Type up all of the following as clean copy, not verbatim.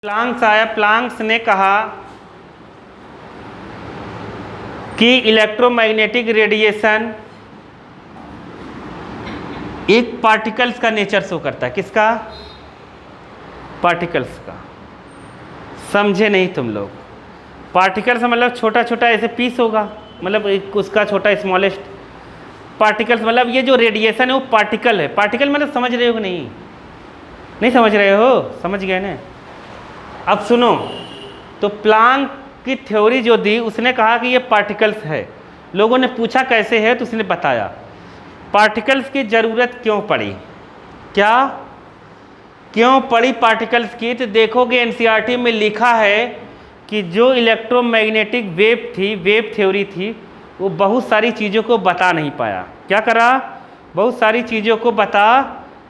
Planck's ने कहा कि इलेक्ट्रोमैग्नेटिक रेडिएशन एक पार्टिकल्स का नेचर शो करता है। किसका? पार्टिकल्स का। समझे नहीं तुम लोग? पार्टिकल्स मतलब छोटा छोटा ऐसे पीस होगा, मतलब उसका छोटा स्मॉलेस्ट पार्टिकल्स, मतलब ये जो रेडिएशन है वो पार्टिकल है। पार्टिकल मतलब समझ रहे हो कि नहीं? नहीं समझ रहे हो? समझ गए ना? अब सुनो, तो प्लांक की थ्योरी जो दी उसने कहा कि ये पार्टिकल्स है। लोगों ने पूछा कैसे है, तो उसने बताया पार्टिकल्स की ज़रूरत क्यों पड़ी। क्या क्यों पड़ी पार्टिकल्स की? तो देखोगे एनसीईआरटी में लिखा है कि जो इलेक्ट्रोमैग्नेटिक वेव थी, वेव थ्योरी थी, वो बहुत सारी चीज़ों को बता नहीं पाया। क्या करा? बहुत सारी चीज़ों को बता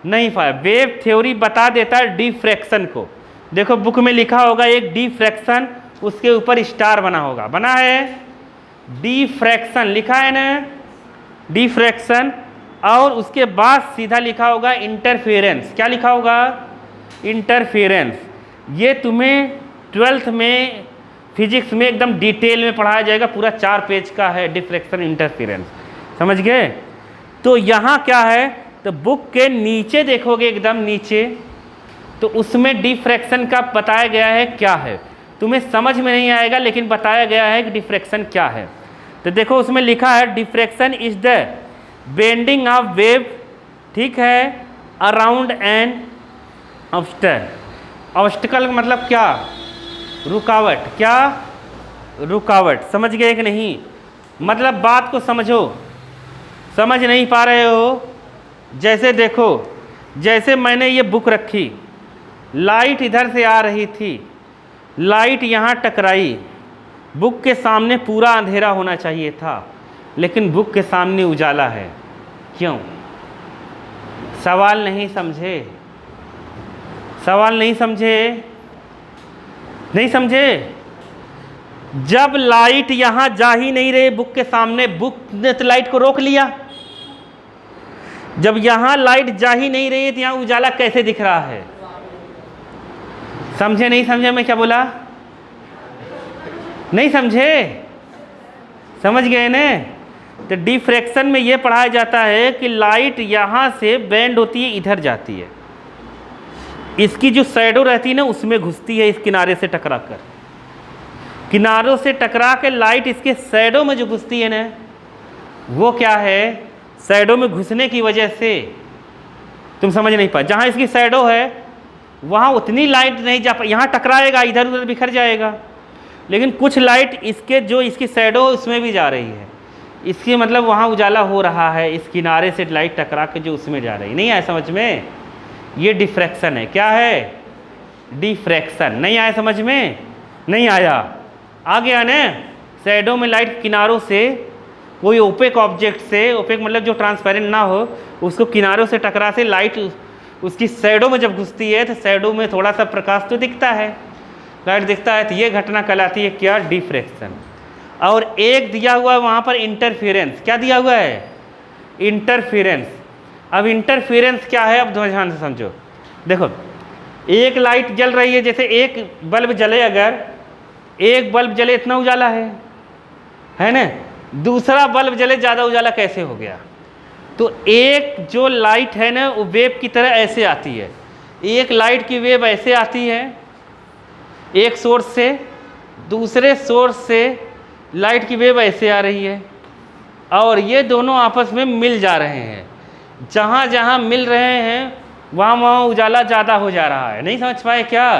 नहीं पाया। वेव थ्योरी बता देता है डिफ्रैक्शन को। देखो बुक में लिखा होगा एक डिफ्रैक्शन, उसके ऊपर स्टार बना होगा, बना है डिफ्रैक्शन, लिखा है ना डिफ्रैक्शन। और उसके बाद सीधा लिखा होगा इंटरफेरेंस। क्या लिखा होगा? इंटरफेरेंस। ये तुम्हें 12th में फिजिक्स में एकदम डिटेल में पढ़ाया जाएगा, पूरा 4 पेज का है डिफ्रैक्शन इंटरफेरेंस। समझ गए? तो यहाँ क्या है, तो बुक के नीचे देखोगे, एकदम नीचे, तो उसमें डिफ्रैक्शन का बताया गया है क्या है। तुम्हें समझ में नहीं आएगा, लेकिन बताया गया है कि डिफ्रैक्शन क्या है। तो देखो उसमें लिखा है diffraction is the bending of wave, ठीक है, अराउंड एन ऑब्स्टैकल। ऑब्स्टैकल मतलब क्या? रुकावट। क्या? रुकावट। समझ गए कि नहीं? मतलब बात को समझो। समझ नहीं पा रहे हो? जैसे देखो, जैसे मैंने ये बुक रखी, लाइट इधर से आ रही थी, लाइट यहाँ टकराई, बुक के सामने पूरा अंधेरा होना चाहिए था, लेकिन बुक के सामने उजाला है। क्यों? सवाल नहीं समझे? सवाल नहीं समझे? नहीं समझे? जब लाइट यहाँ जा ही नहीं रही बुक के सामने, बुक ने तो लाइट को रोक लिया। जब यहाँ लाइट जा ही नहीं रही है तो यहाँ उजाला कैसे दिख रहा है? समझे नहीं समझे मैं क्या बोला? नहीं समझे? समझ गए ने? तो डिफ्रैक्शन में ये पढ़ाया जाता है कि लाइट यहाँ से बेंड होती है, इधर जाती है, इसकी जो शैडो रहती है ना उसमें घुसती है, इस किनारे से टकरा कर, किनारों से टकरा के लाइट इसके शैडो में जो घुसती है ना, वो क्या है? शैडो में घुसने की वजह से तुम समझ नहीं पाए, जहाँ इसकी शैडो है वहाँ उतनी लाइट नहीं जा पा, यहाँ टकराएगा, इधर उधर बिखर जाएगा, लेकिन कुछ लाइट इसके जो इसकी शैडो उसमें भी जा रही है, इसकी मतलब वहाँ उजाला हो रहा है, इस किनारे से लाइट टकरा के जो उसमें जा रही। नहीं आया समझ में? ये डिफ्रैक्शन है। क्या है? डिफ्रैक्शन। नहीं आया समझ में? नहीं आया? आ गया ना? शैडो में लाइट किनारों से, कोई ओपेक ऑब्जेक्ट से, ओपेक मतलब जो ट्रांसपेरेंट ना हो, उसको किनारों से टकरा से लाइट उसकी शैडो में जब घुसती है तो शैडो में थोड़ा सा प्रकाश तो दिखता है, लाइट दिखता है, तो ये घटना कहलाती है क्या? डिफ्रैक्शन। और एक दिया हुआ है वहाँ पर इंटरफेरेंस। क्या दिया हुआ है? इंटरफेरेंस। अब इंटरफेरेंस क्या है, अब ध्यान से समझो। देखो एक लाइट जल रही है, जैसे एक बल्ब जले, अगर एक बल्ब जले इतना उजाला है ना, दूसरा बल्ब जले ज़्यादा उजाला कैसे हो गया? तो एक जो लाइट है ना वो वेव की तरह ऐसे आती है, एक लाइट की वेव ऐसे आती है एक सोर्स से, दूसरे सोर्स से लाइट की वेव ऐसे आ रही है, और ये दोनों आपस में मिल जा रहे हैं। जहाँ जहाँ मिल रहे हैं वहाँ वहाँ उजाला ज़्यादा हो जा रहा है। नहीं समझ पाए क्या?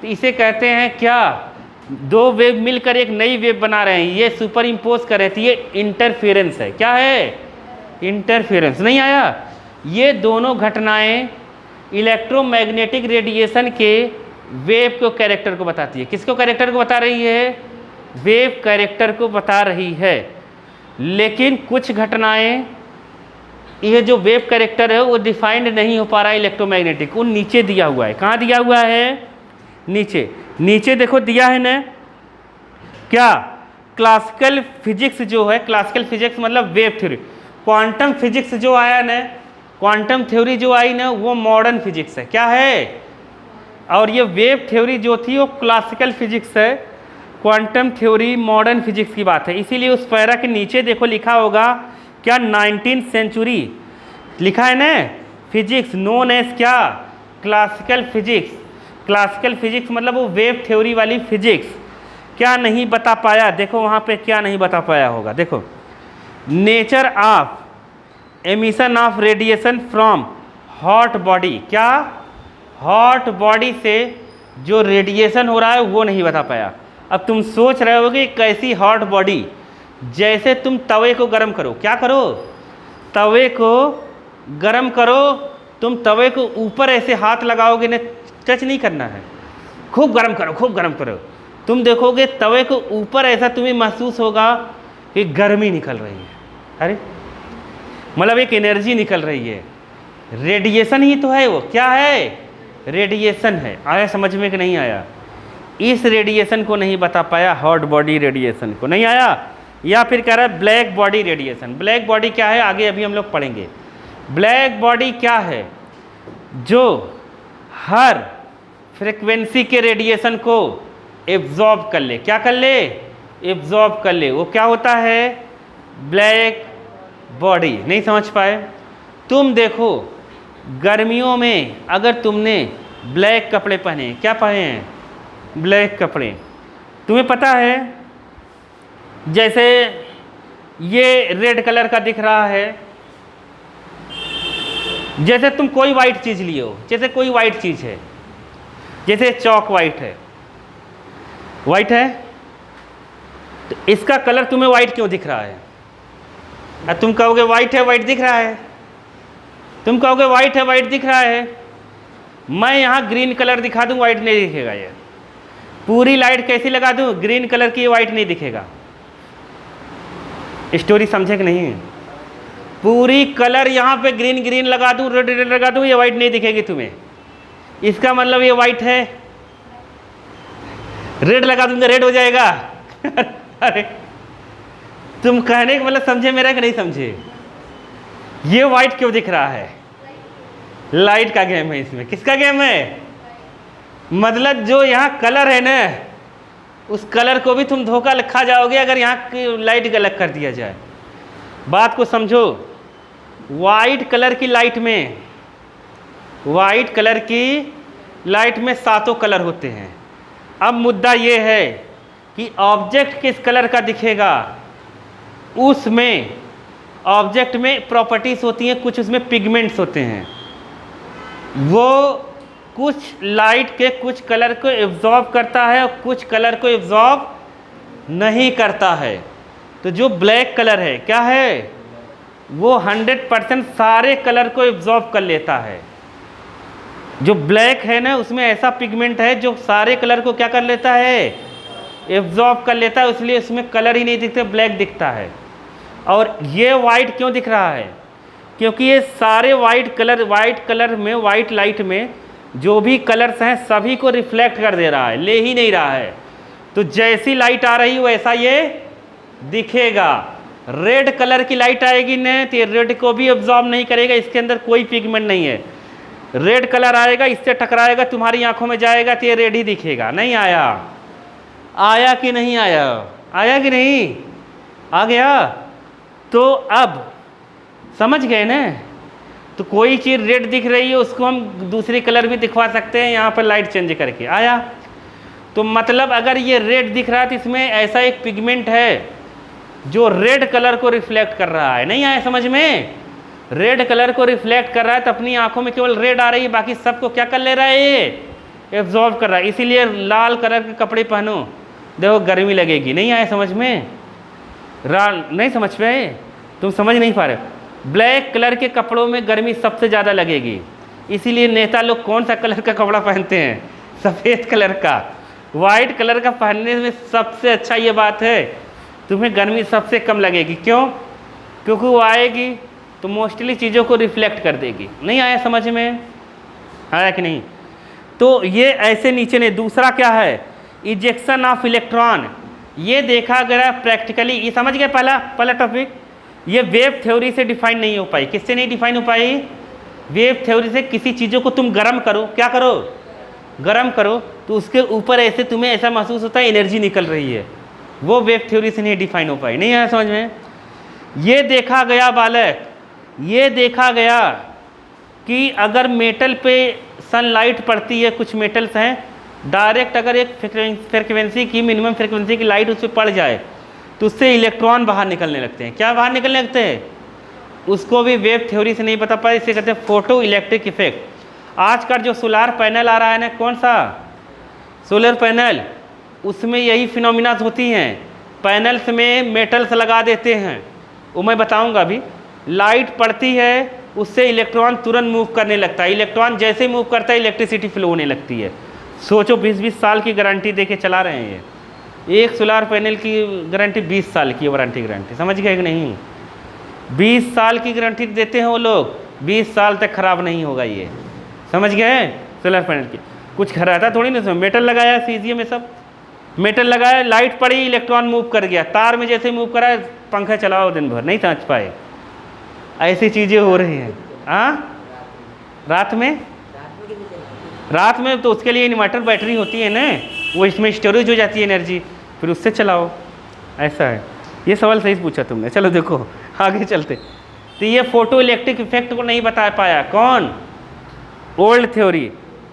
तो इसे कहते हैं क्या? दो वेव मिलकर एक नई वेव बना रहे हैं, ये सुपर इम्पोज कर रहे थे, ये इंटरफेरेंस है। क्या है? इंटरफेरेंस। नहीं आया? ये दोनों घटनाएं इलेक्ट्रोमैग्नेटिक रेडिएशन के वेव को कैरेक्टर को बताती है। किसको कैरेक्टर को बता रही है? वेव कैरेक्टर को बता रही है। लेकिन कुछ घटनाएं, ये जो वेव कैरेक्टर है वो डिफाइंड नहीं हो पा रहा है इलेक्ट्रोमैग्नेटिक, वो नीचे दिया हुआ है। कहाँ दिया हुआ है? नीचे। नीचे देखो दिया है ना क्या? क्लासिकल फिजिक्स जो है, क्लासिकल फिजिक्स मतलब वेव थ्योरी, क्वांटम फिजिक्स जो आया ना, क्वांटम थ्योरी जो आई ना, वो मॉडर्न फिजिक्स है। क्या है? और ये वेव थ्योरी जो थी वो क्लासिकल फिजिक्स है, क्वांटम थ्योरी मॉडर्न फिजिक्स की बात है। इसीलिए उस पैरा के नीचे देखो लिखा होगा क्या, 19th सेंचुरी लिखा है ना, फिजिक्स नोन एज क्या, क्लासिकल फिजिक्स। क्लासिकल फिजिक्स मतलब वो वेव थ्योरी वाली फिजिक्स। क्या नहीं बता पाया, देखो वहाँ पे क्या नहीं बता पाया होगा, देखो nature of emission of radiation from hot body, क्या हॉट बॉडी से जो रेडिएशन हो रहा है वो नहीं बता पाया। अब तुम सोच रहे होगे कैसी हॉट बॉडी, जैसे तुम तवे को गर्म करो, क्या करो, तवे को गर्म करो, तुम तवे को ऊपर ऐसे हाथ लगाओगे ना, टच नहीं करना है, खूब गर्म करो, खूब गर्म करो, तुम देखोगे तवे को ऊपर ऐसा तुम्हें महसूस होगा कि गर्मी निकल रही है। अरे मतलब एक एनर्जी निकल रही है, रेडिएशन ही तो है वो, क्या है, रेडिएशन है। आया समझ में कि नहीं आया? इस रेडिएशन को नहीं बता पाया, हॉट बॉडी रेडिएशन को नहीं आया। या फिर कह रहा है black body radiation. Black body क्या है आगे अभी हम लोग पढ़ेंगे। ब्लैक बॉडी क्या है, जो हर फ्रिक्वेंसी के रेडिएशन को एब्जॉर्ब कर ले, क्या कर ले, एब्जॉर्ब कर ले, वो क्या होता है, ब्लैक बॉडी। नहीं समझ पाए? तुम देखो गर्मियों में अगर तुमने ब्लैक कपड़े पहने, क्या पहने हैं, ब्लैक कपड़े, तुम्हें पता है जैसे ये रेड कलर का दिख रहा है, जैसे तुम कोई वाइट चीज़ लिए हो, जैसे कोई वाइट चीज़ है, जैसे चौक वाइट है, वाइट है, तो इसका कलर तुम्हें वाइट क्यों दिख रहा है? अब तुम कहोगे वाइट है, वाइट दिख रहा है, तुम कहोगे वाइट है, वाइट दिख रहा है, मैं यहाँ ग्रीन कलर दिखा दूँ, वाइट नहीं दिखेगा। ये पूरी लाइट कैसी लगा दूँ, ग्रीन कलर की, वाइट नहीं दिखेगा। स्टोरी समझे कि नहीं? पूरी कलर यहाँ पे ग्रीन ग्रीन लगा दूँ, रेड रेड लगा दूँ, ये वाइट नहीं दिखेगी तुम्हें। इसका मतलब ये वाइट है, रेड लगा दूंगा रेड हो जाएगा। अरे तुम कहने का मतलब समझे मेरा कि नहीं समझे? ये वाइट क्यों दिख रहा है, लाइट का गेम है इसमें। किसका गेम है? मतलब जो यहाँ कलर है ना, उस कलर को भी तुम धोखा खा जाओगे अगर यहाँ की लाइट गलत कर दिया जाए। बात को समझो, वाइट कलर की लाइट में, वाइट कलर की लाइट में 7 कलर होते हैं। अब मुद्दा ये है कि ऑब्जेक्ट किस कलर का दिखेगा, उसमें ऑब्जेक्ट में प्रॉपर्टीज होती हैं, कुछ उसमें पिगमेंट्स होते हैं, वो कुछ लाइट के कुछ कलर को एब्जॉर्ब करता है और कुछ कलर को एब्जॉर्ब नहीं करता है। तो जो ब्लैक कलर है क्या है, वो 100% सारे कलर को एब्जॉर्ब कर लेता है। जो ब्लैक है ना, उसमें ऐसा पिगमेंट है जो सारे कलर को क्या कर लेता है, एब्जॉर्ब कर लेता है, इसलिए उसमें कलर ही नहीं दिखते, ब्लैक दिखता है। और ये वाइट क्यों दिख रहा है, क्योंकि ये सारे वाइट कलर में, वाइट लाइट में जो भी कलर्स हैं सभी को रिफ्लेक्ट कर दे रहा है, ले ही नहीं रहा है। तो जैसी लाइट आ रही वैसा ये दिखेगा। रेड कलर की लाइट आएगी न, तो ये रेड को भी एब्जॉर्ब नहीं करेगा, इसके अंदर कोई पिगमेंट नहीं है। रेड कलर आएगा, इससे टकराएगा, तुम्हारी आंखों में जाएगा, तो ये रेड ही दिखेगा। नहीं आया? आया कि नहीं आया? आया कि नहीं? आ गया? तो अब समझ गए ना? तो कोई चीज़ रेड दिख रही है, उसको हम दूसरी कलर भी दिखवा सकते हैं यहाँ पर लाइट चेंज करके। आया? तो मतलब अगर ये रेड दिख रहा है तो इसमें ऐसा एक पिगमेंट है जो रेड कलर को रिफ्लेक्ट कर रहा है। नहीं आया समझ में? रेड कलर को रिफ्लेक्ट कर रहा है, तो अपनी आंखों में केवल रेड आ रही है, बाकी सबको क्या कर ले रहा है, ये एब्जॉर्ब कर रहा है। इसीलिए लाल कलर के कपड़े पहनो, देखो गर्मी लगेगी। नहीं आया समझ में? नहीं समझ में? तुम समझ नहीं पा रहे। ब्लैक कलर के कपड़ों में गर्मी सबसे ज़्यादा लगेगी, इसीलिए नेता लोग कौन सा कलर का कपड़ा पहनते हैं, सफ़ेद कलर का। वाइट कलर का पहनने में सबसे अच्छा ये बात है, तुम्हें गर्मी सबसे कम लगेगी। क्यों? क्योंकि वो आएगी तो मोस्टली चीज़ों को रिफ्लेक्ट कर देगी। नहीं आया समझ में? आया कि नहीं? तो ये ऐसे नीचे नहीं। दूसरा क्या है, इजेक्शन ऑफ इलेक्ट्रॉन। ये देखा गया प्रैक्टिकली। ये समझ गए पहला टॉपिक। ये वेव थ्योरी से डिफाइन नहीं हो पाई। किससे नहीं डिफाइन हो पाई? वेव थ्योरी से। किसी चीज़ों को तुम गर्म करो, क्या करो, गर्म करो तो उसके ऊपर ऐसे तुम्हें ऐसा महसूस होता है एनर्जी निकल रही है, वो वेव थ्योरी से नहीं डिफाइन हो पाई। नहीं आया समझ में? ये देखा गया बालक, ये देखा गया कि अगर मेटल पे सनलाइट पड़ती है, कुछ मेटल्स हैं, डायरेक्ट अगर एक फ्रिक्वेंसी की, मिनिमम फ्रिक्वेंसी की लाइट उस पर पड़ जाए तो उससे इलेक्ट्रॉन बाहर निकलने लगते हैं। क्या बाहर निकलने लगते हैं? उसको भी वेव थ्योरी से नहीं बता पाए, इसे कहते हैं फोटो इलेक्ट्रिक इफेक्ट। आज का जो सोलार पैनल आ रहा है ना, कौन सा सोलर पैनल, उसमें यही फिनोमिनाज होती हैं। पैनल्स में मेटल्स लगा देते हैं, वो मैं बताऊंगा अभी। लाइट पड़ती है, उससे इलेक्ट्रॉन तुरंत मूव करने लगता है, इलेक्ट्रॉन जैसे ही मूव करता है इलेक्ट्रिसिटी फ्लो होने लगती है। सोचो 20-20 साल की गारंटी दे के चला रहे हैं ये। एक सोलार पैनल की गारंटी 20 साल की गारंटी, समझ गए कि नहीं? 20 साल की गारंटी देते हैं वो लोग, 20 साल तक खराब नहीं होगा ये, समझ गए? सोलर पैनल की कुछ खराता थोड़ी ना, उसमें मेटल लगाया, सीजियम में सब मेटल लगाया, लाइट पड़ी, इलेक्ट्रॉन मूव कर गया, तार में जैसे मूव करा, पंखा चलाओ दिन भर, नहीं समझ पाए। ऐसी चीज़ें हो रही हैं। हाँ, रात में तो उसके लिए इन्वर्टर बैटरी होती है ना, वो इसमें स्टोरेज हो जाती है एनर्जी, फिर उससे चलाओ। ऐसा है। ये सवाल सही पूछा तुमने। चलो देखो आगे चलते। तो ये फोटो इलेक्ट्रिक इफेक्ट को नहीं बता पाया कौन? Old theory.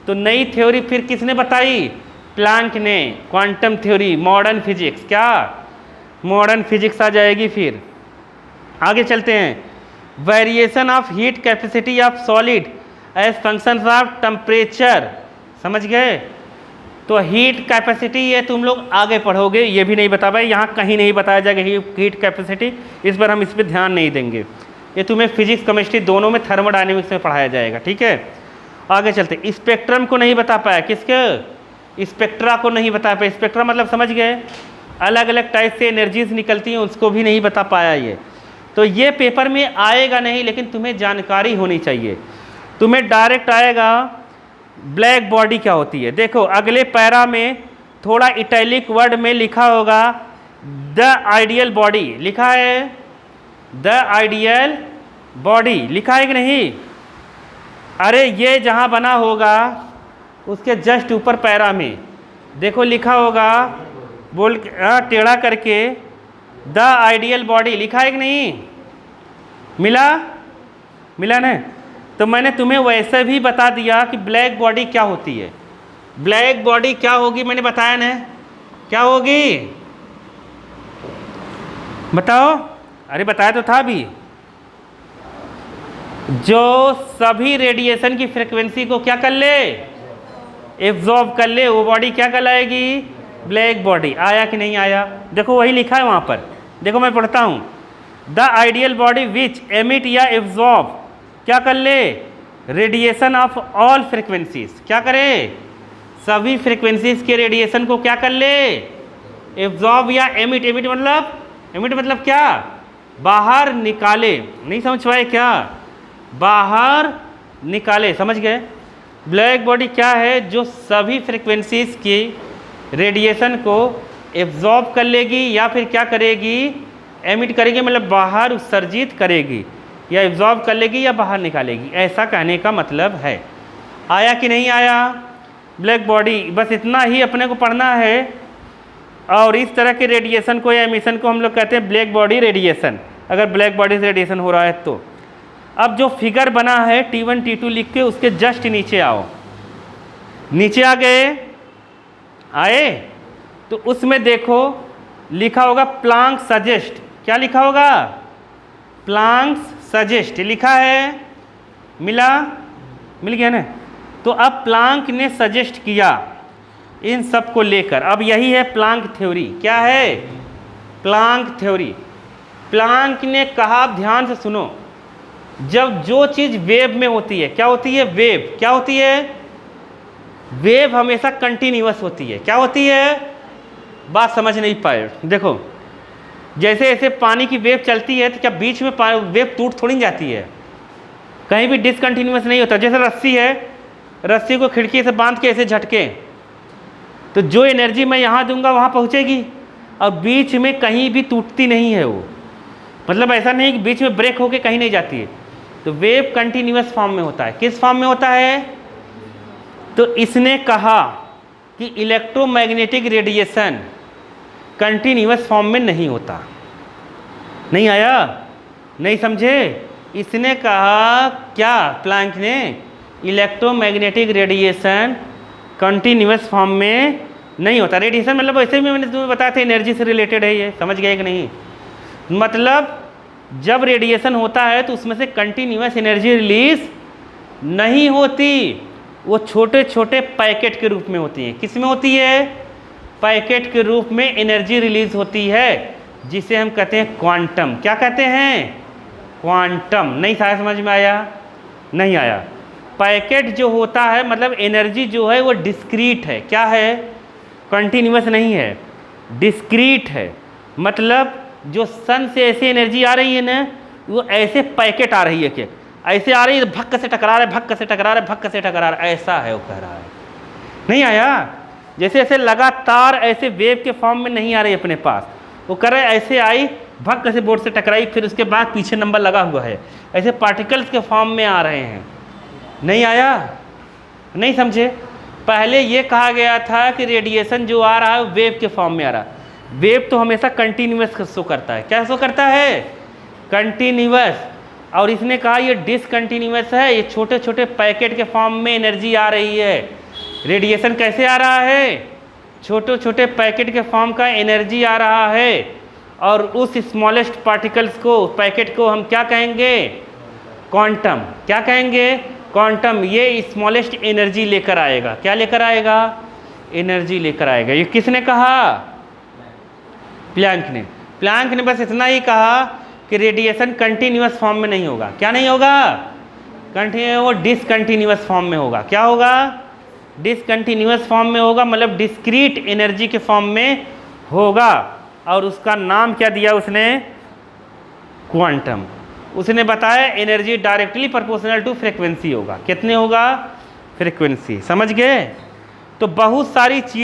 तो नई थ्योरी फिर किसने बताई? प्लैंक ने, क्वांटम थ्योरी, मॉडर्न फिजिक्स। क्या मॉडर्न फिजिक्स आ जाएगी फिर। आगे चलते हैं। Variation of heat capacity of solid as function of temperature, समझ गए? तो हीट कैपेसिटी ये तुम लोग आगे पढ़ोगे, ये भी नहीं बता पाए, यहाँ कहीं नहीं बताया जाएगा हीट कैपेसिटी, इस पर हम इस पर ध्यान नहीं देंगे। ये तुम्हें फिजिक्स केमिस्ट्री दोनों में थर्मोडायनेमिक्स में पढ़ाया जाएगा, ठीक है? आगे चलते। स्पेक्ट्रम को नहीं बता पाया, किसके? स्पेक्ट्रा को नहीं बता पाया। स्पेक्ट्रा मतलब समझ गए, अलग अलग टाइप से एनर्जीज निकलती हैं, उसको भी नहीं बता पाया ये। तो ये पेपर में आएगा नहीं, लेकिन तुम्हें जानकारी होनी चाहिए। तुम्हें डायरेक्ट आएगा ब्लैक बॉडी क्या होती है। देखो अगले पैरा में थोड़ा इटैलिक वर्ड में लिखा होगा द आइडियल बॉडी, लिखा है द आइडियल बॉडी, लिखा है कि नहीं? अरे ये जहाँ बना होगा उसके जस्ट ऊपर पैरा में देखो लिखा होगा, बोल टेढ़ा करके द आइडियल बॉडी, लिखा है कि नहीं? मिला ना? तो मैंने तुम्हें वैसे भी बता दिया कि ब्लैक बॉडी क्या होती है। ब्लैक बॉडी क्या होगी मैंने बताया ना, क्या होगी बताओ? अरे बताया तो था भी। जो सभी रेडिएशन की फ्रिक्वेंसी को क्या कर ले? एब्जॉर्ब कर ले, वो बॉडी क्या कहलाएगी? Black body. आया कि नहीं आया? देखो वही लिखा है वहाँ पर, देखो मैं पढ़ता हूँ। The ideal body which emit या एब्जॉर्ब क्या कर ले? रेडिएशन ऑफ ऑल फ्रिक्वेंसीज, क्या करे? सभी फ्रिक्वेंसीज के रेडिएशन को क्या कर ले? एब्जॉर्ब या एमिट। एमिट मतलब क्या? बाहर निकाले। नहीं समझ पाए क्या? बाहर निकाले, समझ गए? ब्लैक बॉडी क्या है? जो सभी फ्रिक्वेंसीज की रेडिएशन को एब्जॉर्ब कर लेगी या फिर क्या करेगी? एमिट करेगी, मतलब बाहर उत्सर्जित करेगी, या एब्जॉर्ब कर लेगी या बाहर निकालेगी, ऐसा कहने का मतलब है। आया कि नहीं आया? ब्लैक बॉडी, बस इतना ही अपने को पढ़ना है। और इस तरह के रेडिएशन को या एमिशन को हम लोग कहते हैं ब्लैक बॉडी रेडिएशन, अगर ब्लैक बॉडी से रेडिएशन हो रहा है तो। अब जो फिगर बना है T1 T2 लिख के उसके जस्ट नीचे आओ, नीचे आ गए? आए? तो उसमें देखो लिखा होगा प्लांक सजेस्ट। क्या लिखा होगा? प्लांक सजेस्ट लिखा है। मिल गया ना? तो अब प्लांक ने सजेस्ट किया इन सब को लेकर। अब यही है प्लांक थ्योरी। क्या है? Planck theory. प्लांक ने कहा, ध्यान से सुनो, जब जो चीज़ वेव में होती है, क्या होती है? वेव। क्या होती है? वेव हमेशा कंटिन्यूअस होती है। क्या होती है? बात समझ नहीं पाए। देखो जैसे ऐसे पानी की वेव चलती है तो क्या बीच में वेव टूट थोड़ी जाती है? कहीं भी डिसकंटिन्यूअस नहीं होता। जैसे रस्सी है, रस्सी को खिड़की से बांध के ऐसे झटके, तो जो एनर्जी मैं यहाँ दूंगा वहाँ पहुँचेगी, और बीच में कहीं भी टूटती नहीं है वो। मतलब ऐसा नहीं कि बीच में ब्रेक होके कहीं नहीं जाती है। तो वेव कंटिन्यूअस फॉर्म में होता है। किस फॉर्म में होता है? तो इसने कहा कि इलेक्ट्रोमैग्नेटिक रेडिएशन कंटिन्यूअस फॉर्म में नहीं होता। नहीं आया? नहीं समझे? इसने कहा क्या, प्लैंक ने, इलेक्ट्रोमैग्नेटिक रेडिएशन कंटिन्यूअस फॉर्म में नहीं होता। रेडिएशन मतलब वैसे भी मैंने तुम्हें बताया था एनर्जी से रिलेटेड है, ये समझ गए कि नहीं? मतलब जब रेडिएशन होता है तो उसमें से कंटिन्यूअस एनर्जी रिलीज नहीं होती, वो छोटे छोटे पैकेट के रूप में होती है। किस में होती है? पैकेट के रूप में एनर्जी रिलीज होती है, जिसे हम कहते हैं क्वांटम। क्या कहते हैं? क्वांटम। नहीं सारा समझ में आया? नहीं आया? पैकेट जो होता है मतलब एनर्जी जो है वो डिस्क्रीट है। क्या है? कंटिन्यूअस नहीं है, डिस्क्रीट है। मतलब जो सन से ऐसी एनर्जी आ रही है ना, वो ऐसे पैकेट आ रही है कि ऐसे आ रही है, भक्क से टकरा रहा है, भक्क से टकरा रहा है, भक्क से टकरा रहा है, ऐसा है वो कह रहा है। नहीं आया? जैसे ऐसे लगातार ऐसे वेव के फॉर्म में नहीं आ रही अपने पास, वो कह रहा है ऐसे आई, भक्क से बोर्ड से टकराई, फिर उसके बाद पीछे नंबर लगा हुआ है, ऐसे पार्टिकल्स के फॉर्म में आ रहे हैं। नहीं आया? नहीं समझे? पहले ये कहा गया था कि रेडिएशन जो आ रहा है वेव के फॉर्म में आ रहा है। वेव तो हमेशा कंटिन्यूअस शो करता है। क्या शो करता है? कंटिन्यूअस। और इसने कहा ये डिसकंटिन्यूअस है, ये छोटे छोटे पैकेट के फॉर्म में एनर्जी आ रही है। रेडिएशन कैसे आ रहा है? छोटे छोटे पैकेट के फॉर्म का एनर्जी आ रहा है। और उस स्मॉलेस्ट पार्टिकल्स को, पैकेट को हम क्या कहेंगे? क्वांटम। क्या कहेंगे? क्वांटम। ये स्मॉलेस्ट एनर्जी लेकर आएगा। क्या लेकर आएगा? एनर्जी लेकर आएगा। ये किसने कहा? प्लैंक ने। प्लैंक ने बस इतना ही कहा कि रेडिएशन कंटिन्यूअस फॉर्म में नहीं होगा। क्या नहीं होगा? वो डिसकंटिन्यूअस फॉर्म में होगा। क्या होगा? डिसकंटिन्यूअस फॉर्म में होगा, मतलब डिस्क्रीट एनर्जी के फॉर्म में होगा। और उसका नाम क्या दिया उसने? क्वांटम। उसने बताया energy directly proportional to frequency होगा। कितने होगा? फ्रीक्वेंसी। समझ गए? तो बहुत सारी चीज़